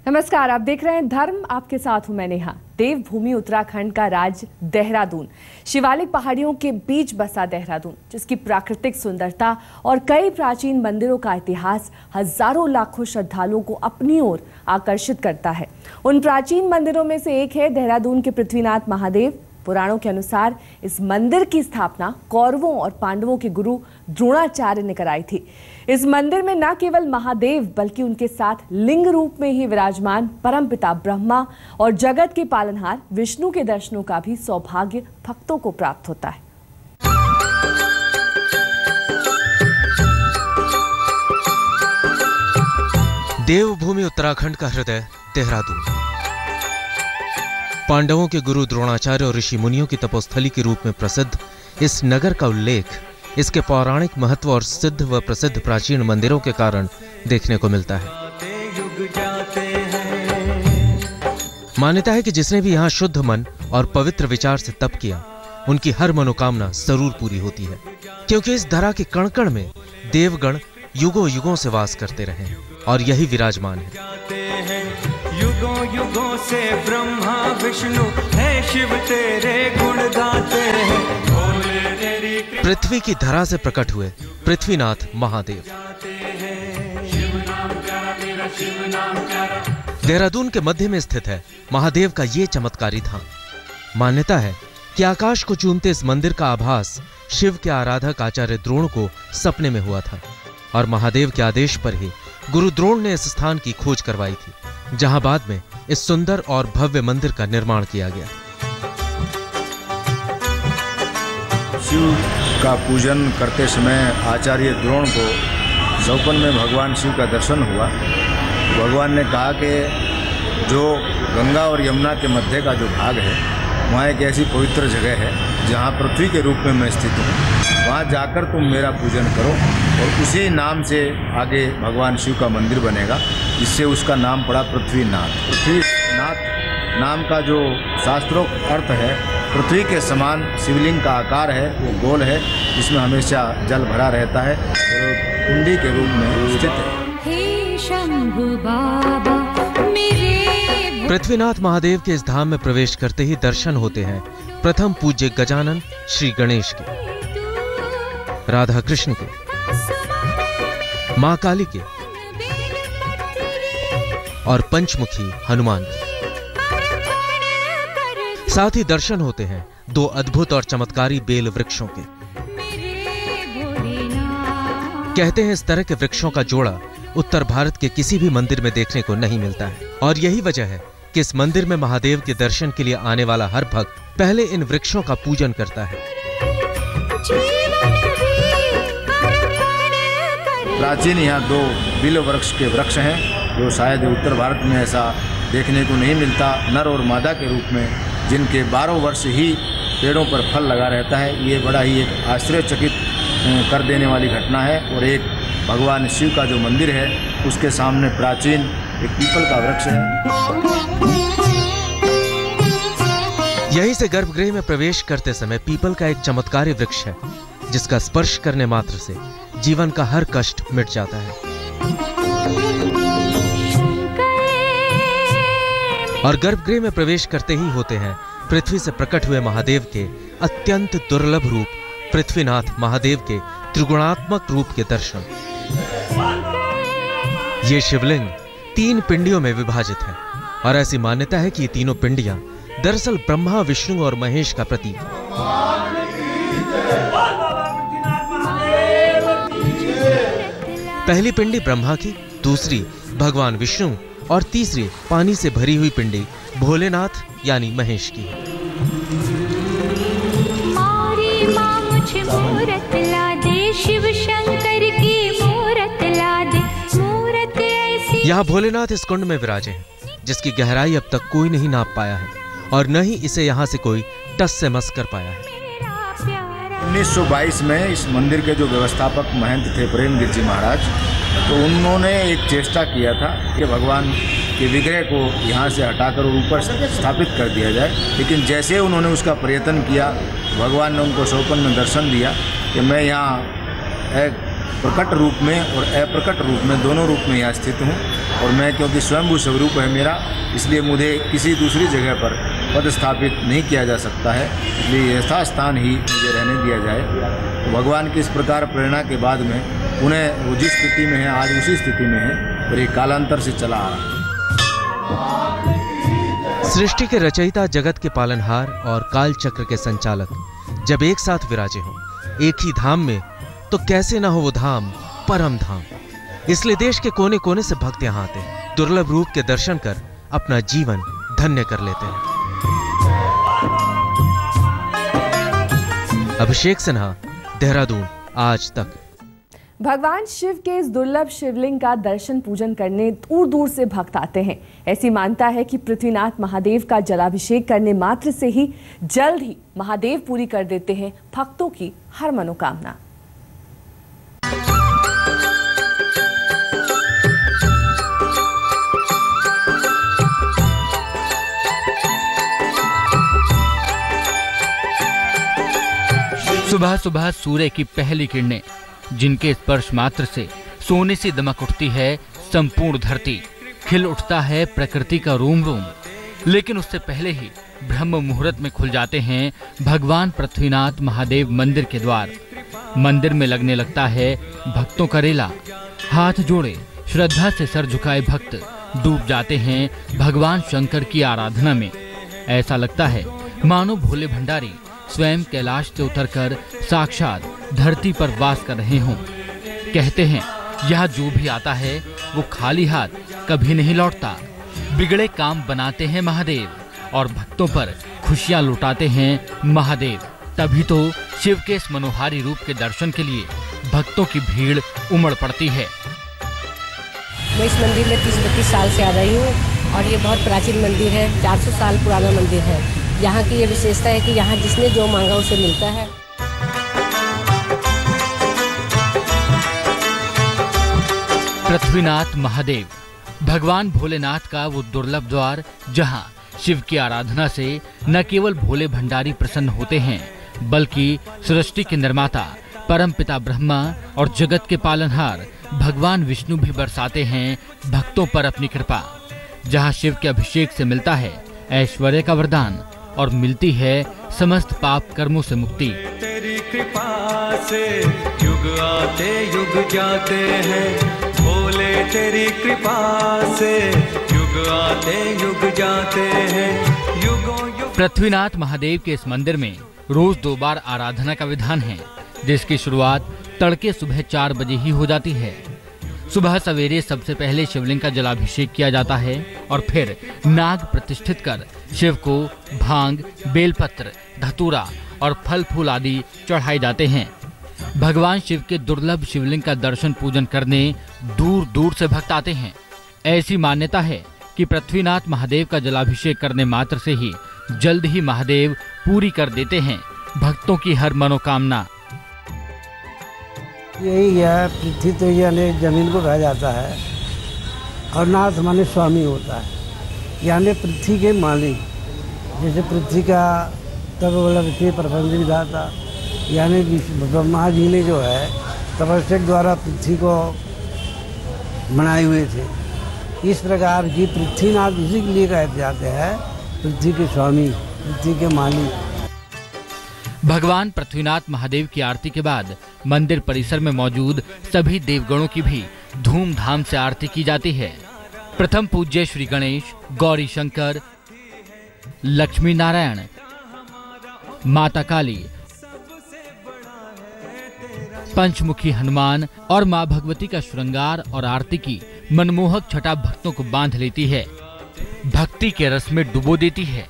नमस्कार, आप देख रहे हैं धर्म, आपके साथ हूं मैं नेहा। देवभूमि उत्तराखंड का राज्य देहरादून, शिवालिक पहाड़ियों के बीच बसा देहरादून, जिसकी प्राकृतिक सुंदरता और कई प्राचीन मंदिरों का इतिहास हजारों लाखों श्रद्धालुओं को अपनी ओर आकर्षित करता है। उन प्राचीन मंदिरों में से एक है देहरादून के पृथ्वीनाथ महादेव। पुराणों के अनुसार इस मंदिर की स्थापना कौरवों और पांडवों के गुरु द्रोणाचार्य ने कराई थी। इस मंदिर में न केवल महादेव बल्कि उनके साथ लिंग रूप में ही विराजमान परमपिता ब्रह्मा और जगत के पालनहार विष्णु के दर्शनों का भी सौभाग्य भक्तों को प्राप्त होता है। देवभूमि उत्तराखंड का हृदय देहरादून, पांडवों के गुरु द्रोणाचार्य और ऋषि मुनियों की तपोस्थली के रूप में प्रसिद्ध इस नगर का उल्लेख इसके पौराणिक महत्व और सिद्ध व प्रसिद्ध प्राचीन मंदिरों के कारण देखने को मिलता है। मान्यता है कि जिसने भी यहाँ शुद्ध मन और पवित्र विचार से तप किया, उनकी हर मनोकामना जरूर पूरी होती है, क्योंकि इस धरा के कण कण में देवगण युगों युगों से वास करते रहे हैं और यही विराजमान है। युगों युगों से ब्रह्मा विष्णु है शिव तेरे गुण गाते हैं। पृथ्वी की धरा से प्रकट हुए पृथ्वीनाथ महादेव। देहरादून के मध्य में स्थित है महादेव का ये चमत्कारी धाम। मान्यता है कि आकाश को चूमते इस मंदिर का आभास शिव के आराधक आचार्य द्रोण को सपने में हुआ था और महादेव के आदेश पर ही गुरु द्रोण ने इस स्थान की खोज करवाई थी, जहां बाद में इस सुंदर और भव्य मंदिर का निर्माण किया गया। शिव का पूजन करते समय आचार्य द्रोण को सौपन में भगवान शिव का दर्शन हुआ। भगवान ने कहा कि जो गंगा और यमुना के मध्य का जो भाग है, वहाँ एक ऐसी पवित्र जगह है जहाँ पृथ्वी के रूप में मैं स्थित हूँ, वहाँ जाकर तुम मेरा पूजन करो और उसी नाम से आगे भगवान शिव का मंदिर बनेगा, जिससे उसका नाम पड़ा पृथ्वीनाथ। पृथ्वीनाथ नाम का जो शास्त्रोक्त अर्थ है, पृथ्वी के समान शिवलिंग का आकार है, वो गोल है, जिसमें हमेशा जल भरा रहता है और कुंडी के रूप में स्थित है। पृथ्वीनाथ महादेव के इस धाम में प्रवेश करते ही दर्शन होते हैं प्रथम पूज्य गजानन श्री गणेश के, राधा कृष्ण के, मां काली के और पंचमुखी हनुमान के। साथ ही दर्शन होते हैं दो अद्भुत और चमत्कारी बेल वृक्षों के। कहते हैं इस तरह के वृक्षों का जोड़ा उत्तर भारत के किसी भी मंदिर में देखने को नहीं मिलता है और यही वजह है कि इस मंदिर में महादेव के दर्शन के लिए आने वाला हर भक्त पहले इन वृक्षों का पूजन करता है। प्राचीन यहाँ दो बिल वृक्ष के वृक्ष हैं, जो शायद उत्तर भारत में ऐसा देखने को नहीं मिलता, नर और मादा के रूप में, जिनके 12 वर्ष ही पेड़ों पर फल लगा रहता है। ये बड़ा ही एक आश्चर्यचकित कर देने वाली घटना है। और एक भगवान शिव का जो मंदिर है, उसके सामने प्राचीन एक पीपल का वृक्ष है। यहीं से गर्भगृह में प्रवेश करते समय पीपल का एक चमत्कारी वृक्ष है, जिसका स्पर्श करने मात्र से जीवन का हर कष्ट मिट जाता है। और गर्भगृह में प्रवेश करते ही होते हैं पृथ्वी से प्रकट हुए महादेव के अत्यंत दुर्लभ रूप पृथ्वीनाथ महादेव के त्रिगुणात्मक रूप के दर्शन। ये शिवलिंग 3 पिंडियों में विभाजित है और ऐसी मान्यता है कि ये तीनों पिंडियां दरअसल ब्रह्मा, विष्णु और महेश का प्रतीक है। पहली पिंडी ब्रह्मा की, दूसरी भगवान विष्णु और तीसरी पानी से भरी हुई पिंडी भोलेनाथ यानी महेश की है। यहाँ भोलेनाथ इस कुंड में विराजे हैं, जिसकी गहराई अब तक कोई नहीं नाप पाया है और न ही इसे यहाँ से कोई टस से मस कर पाया है। 1922 में इस मंदिर के जो व्यवस्थापक महंत थे प्रेमगिर जी महाराज, तो उन्होंने एक चेष्टा किया था कि भगवान के विग्रह को यहाँ से हटाकर ऊपर स्थापित कर दिया जाए। लेकिन जैसे उन्होंने उसका प्रयत्न किया, भगवान ने उनको सौपन में दर्शन दिया कि मैं यहाँ एक प्रकट रूप में और अप्रकट रूप में, दोनों रूप में यहाँ स्थित हूँ। और मैं क्योंकि स्वयंभू स्वरूप है मेरा, इसलिए मुझे किसी दूसरी जगह पर पदस्थापित नहीं किया जा सकता है, इसलिए यथास्थान ही मुझे रहने दिया जाए। तो भगवान की इस प्रकार प्रेरणा के बाद में पुनः वो जिस स्थिति में है आज उसी स्थिति में है और ये कालांतर से चला आ रहा है। सृष्टि के रचयिता, जगत के पालनहार और काल चक्र के संचालक जब एक साथ विराजे हों एक ही धाम में, तो कैसे ना हो वो धाम परम धाम। इसलिए देश के कोने कोने से भक्त यहाँ आते हैं, दुर्लभ रूप के दर्शन कर अपना जीवन धन्य कर लेते हैं। अभिषेक सिन्हा, देहरादून, आज तक। भगवान शिव के इस दुर्लभ शिवलिंग का दर्शन पूजन करने दूर दूर से भक्त आते हैं। ऐसी मान्यता है कि पृथ्वीनाथ महादेव का जलाभिषेक करने मात्र से ही जल्द ही महादेव पूरी कर देते हैं भक्तों की हर मनोकामना। सुबह सुबह सूर्य की पहली किरणें, जिनके स्पर्श मात्र से सोने से दमक उठती है संपूर्ण धरती, खिल उठता है प्रकृति का रोम रोम। लेकिन उससे पहले ही ब्रह्म मुहूर्त में खुल जाते हैं भगवान पृथ्वीनाथ महादेव मंदिर के द्वार। मंदिर में लगने लगता है भक्तों का रेला। हाथ जोड़े श्रद्धा से सर झुकाए भक्त डूब जाते हैं भगवान शंकर की आराधना में। ऐसा लगता है मानो भोले भंडारी स्वयं कैलाश से उतरकर साक्षात धरती पर वास कर रहे हों। कहते हैं यह जो भी आता है वो खाली हाथ कभी नहीं लौटता। बिगड़े काम बनाते हैं महादेव और भक्तों पर खुशियां लुटाते हैं महादेव। तभी तो शिव के इस मनोहारी रूप के दर्शन के लिए भक्तों की भीड़ उमड़ पड़ती है। मैं इस मंदिर में 30-32 साल से आ रही हूँ और ये बहुत प्राचीन मंदिर है, 400 साल पुराना मंदिर है। यहाँ की ये विशेषता है कि यहाँ जिसने जो मांगा उसे मिलता है। पृथ्वीनाथ महादेव, भगवान भोलेनाथ का वो दुर्लभ द्वार, जहाँ शिव की आराधना से न केवल भोले भंडारी प्रसन्न होते हैं, बल्कि सृष्टि के निर्माता परमपिता ब्रह्मा और जगत के पालनहार भगवान विष्णु भी बरसाते हैं भक्तों पर अपनी कृपा। जहाँ शिव के अभिषेक से मिलता है ऐश्वर्य का वरदान और मिलती है समस्त पाप कर्मों से मुक्ति। तेरी कृपा से युग आते युग जाते हैं, भोले तेरी कृपा से युग आते युग जाते हैं, युगों युग। पृथ्वीनाथ महादेव के इस मंदिर में रोज 2 बार आराधना का विधान है, जिसकी शुरुआत तड़के सुबह 4 बजे ही हो जाती है। सुबह सवेरे सबसे पहले शिवलिंग का जलाभिषेक किया जाता है और फिर नाग प्रतिष्ठित कर शिव को भांग, बेलपत्र, धतूरा और फल फूल आदि चढ़ाए जाते हैं। भगवान शिव के दुर्लभ शिवलिंग का दर्शन पूजन करने दूर दूर से भक्त आते हैं। ऐसी मान्यता है कि पृथ्वीनाथ महादेव का जलाभिषेक करने मात्र से ही जल्द ही महादेव पूरी कर देते हैं भक्तों की हर मनोकामना। यही है, पृथ्वी तो यानी जमीन को कहा जाता है और नाथ माने स्वामी होता है, यानी पृथ्वी के मालिक। जैसे पृथ्वी का तब बोला विश्व प्रपंच विधाता, यानी ब्रह्मा जी ने जो है तपस्या द्वारा पृथ्वी को बनाए हुए थे। इस प्रकार की पृथ्वीनाथ इसी के लिए कहे जाते हैं पृथ्वी के स्वामी, पृथ्वी के मालिक। भगवान पृथ्वीनाथ महादेव की आरती के बाद मंदिर परिसर में मौजूद सभी देवगणों की भी धूमधाम से आरती की जाती है। प्रथम पूज्य श्री गणेश, गौरी शंकर, लक्ष्मी नारायण, माता काली, पंचमुखी हनुमान और मां भगवती का श्रृंगार और आरती की मनमोहक छटा भक्तों को बांध लेती है, भक्ति के रस में डुबो देती है।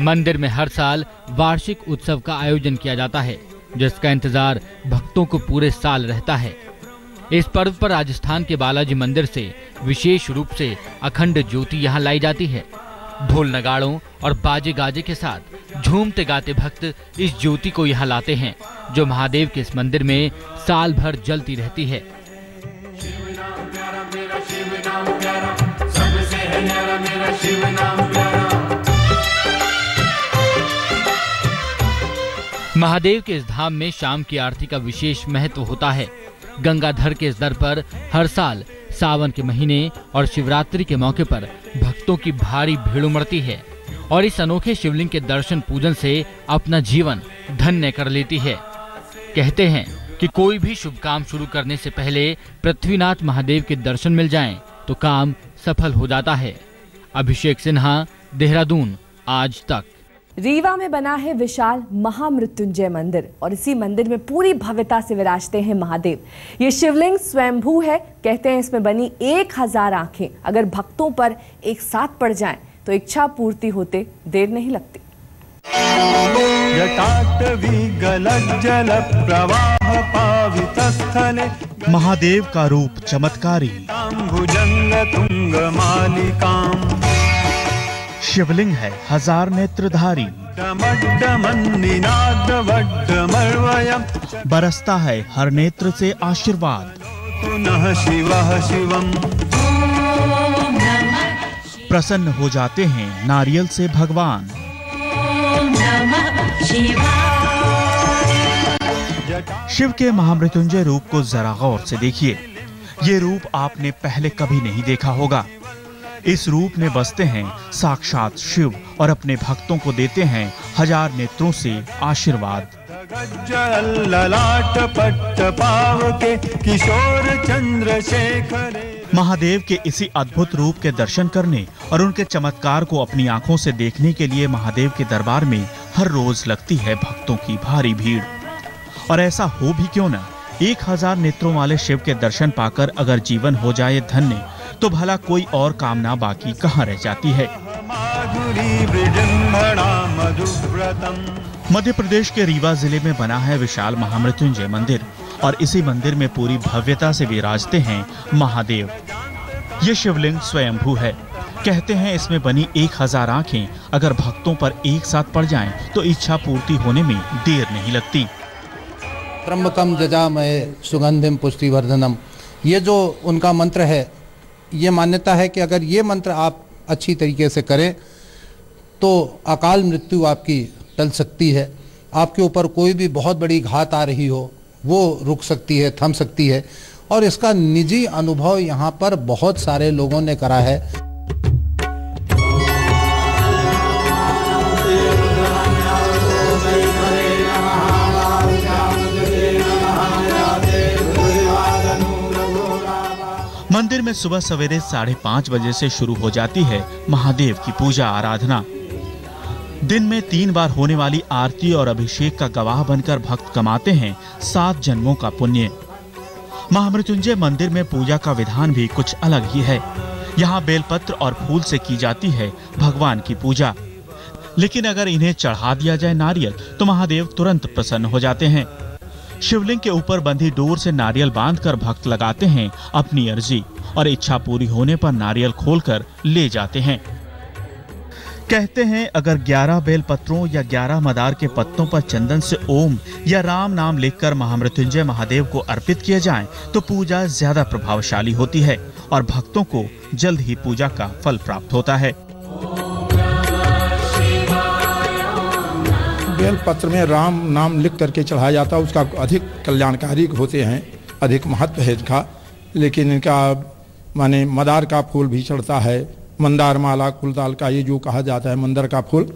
मंदिर में हर साल वार्षिक उत्सव का आयोजन किया जाता है, जिसका इंतजार भक्तों को पूरे साल रहता है। इस पर्व पर राजस्थान के बालाजी मंदिर से विशेष रूप से अखंड ज्योति यहाँ लाई जाती है। ढोल नगाड़ों और बाजे गाजे के साथ झूमते गाते भक्त इस ज्योति को यहाँ लाते हैं, जो महादेव के इस मंदिर में साल भर जलती रहती है। महादेव के इस धाम में शाम की आरती का विशेष महत्व होता है। गंगाधर के इस दर पर हर साल सावन के महीने और शिवरात्रि के मौके पर भक्तों की भारी भीड़ उमड़ती है और इस अनोखे शिवलिंग के दर्शन पूजन से अपना जीवन धन्य कर लेती है। कहते हैं कि कोई भी शुभ काम शुरू करने से पहले पृथ्वीनाथ महादेव के दर्शन मिल जाएं तो काम सफल हो जाता है। अभिषेक सिन्हा, देहरादून, आज तक। रीवा में बना है विशाल महामृत्युंजय मंदिर और इसी मंदिर में पूरी भव्यता से विराजते हैं महादेव। ये शिवलिंग स्वयंभू है। कहते हैं इसमें बनी 1000 आंखें अगर भक्तों पर एक साथ पड़ जाएं तो इच्छा पूर्ति होते देर नहीं लगती। महादेव का रूप चमत्कारी। शिवलिंग है 1000 नेत्रधारी। बरसता है हर नेत्र से आशीर्वाद। प्रसन्न हो जाते हैं नारियल से भगवान। शिव के महामृत्युंजय रूप को जरा गौर से देखिए। ये रूप आपने पहले कभी नहीं देखा होगा। इस रूप में बसते हैं साक्षात शिव और अपने भक्तों को देते हैं 1000 नेत्रों से आशीर्वाद। महादेव के इसी अद्भुत रूप के दर्शन करने और उनके चमत्कार को अपनी आंखों से देखने के लिए महादेव के दरबार में हर रोज लगती है भक्तों की भारी भीड़। और ऐसा हो भी क्यों न, 1000 नेत्रों वाले शिव के दर्शन पाकर अगर जीवन हो जाए धन्य तो भला कोई और कामना बाकी कहाँ रह जाती है। मध्य प्रदेश के रीवा जिले में बना है विशाल महामृत्युंजय मंदिर और इसी मंदिर में पूरी भव्यता से विराजते हैं महादेव। ये शिवलिंग स्वयंभू है। कहते हैं इसमें बनी 1000 आंखें अगर भक्तों पर एक साथ पड़ जाएं तो इच्छा पूर्ति होने में देर नहीं लगती। त्र्यंबकम जजामहे सुगंधिम पुष्टिवर्धनम, ये जो उनका मंत्र है, ये मान्यता है कि अगर ये मंत्र आप अच्छी तरीके से करें तो अकाल मृत्यु आपकी टल सकती है। आपके ऊपर कोई भी बहुत बड़ी घात आ रही हो वो रुक सकती है, थम सकती है। और इसका निजी अनुभव यहाँ पर बहुत सारे लोगों ने करा है। मंदिर में सुबह सवेरे 5:30 बजे से शुरू हो जाती है महादेव की पूजा आराधना। दिन में 3 बार होने वाली आरती और अभिषेक का गवाह बनकर भक्त कमाते हैं 7 जन्मों का पुण्य। महामृत्युंजय मंदिर में पूजा का विधान भी कुछ अलग ही है। यहाँ बेलपत्र और फूल से की जाती है भगवान की पूजा, लेकिन अगर इन्हें चढ़ा दिया जाए नारियल तो महादेव तुरंत प्रसन्न हो जाते हैं। शिवलिंग के ऊपर बंधी डोर से नारियल बांधकर भक्त लगाते हैं अपनी अर्जी और इच्छा पूरी होने पर नारियल खोलकर ले जाते हैं। कहते हैं अगर 11 बेल पत्रों या 11 मदार के पत्तों पर चंदन से ओम या राम नाम लिखकर महामृत्युंजय महादेव को अर्पित किए जाएं तो पूजा ज्यादा प्रभावशाली होती है और भक्तों को जल्द ही पूजा का फल प्राप्त होता है। बेल पत्र में राम नाम लिख करके चढ़ाया जाता है, उसका अधिक कल्याणकारी होते हैं, अधिक महत्व है इसका। लेकिन इनका माने मदार का फूल भी चढ़ता है, मंदार माला, कुलताल का, ये जो कहा जाता है मंदार का फूल,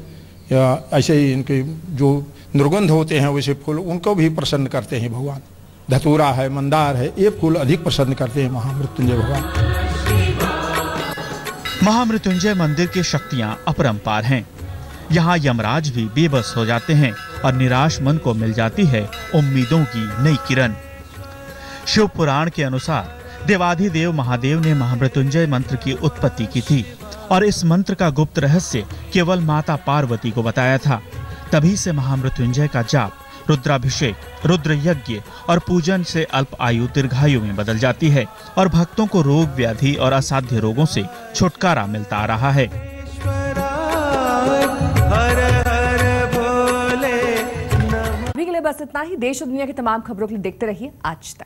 या ऐसे ही इनके जो दुर्गंध होते हैं वैसे फूल उनको भी प्रसन्न करते हैं भगवान। धतूरा है, मंदार है, ये फूल अधिक प्रसन्न करते हैं महामृत्युंजय भगवान। महामृत्युंजय मंदिर की शक्तियां अपरंपार हैं। यहाँ यमराज भी बेबस हो जाते हैं और निराश मन को मिल जाती है उम्मीदों की नई किरण। शिव पुराण के अनुसार देवाधिदेव महादेव ने महामृत्युंजय मंत्र की उत्पत्ति की थी और इस मंत्र का गुप्त रहस्य केवल माता पार्वती को बताया था। तभी से महामृत्युंजय का जाप, रुद्राभिषेक, रुद्र यज्ञ और पूजन से अल्प आयु दीर्घायु में बदल जाती है और भक्तों को रोग व्याधि और असाध्य रोगों से छुटकारा मिलता आ रहा है। अभी के लिए बस इतना ही। देश और दुनिया की तमाम खबरों के लिए देखते रहिए आज तक।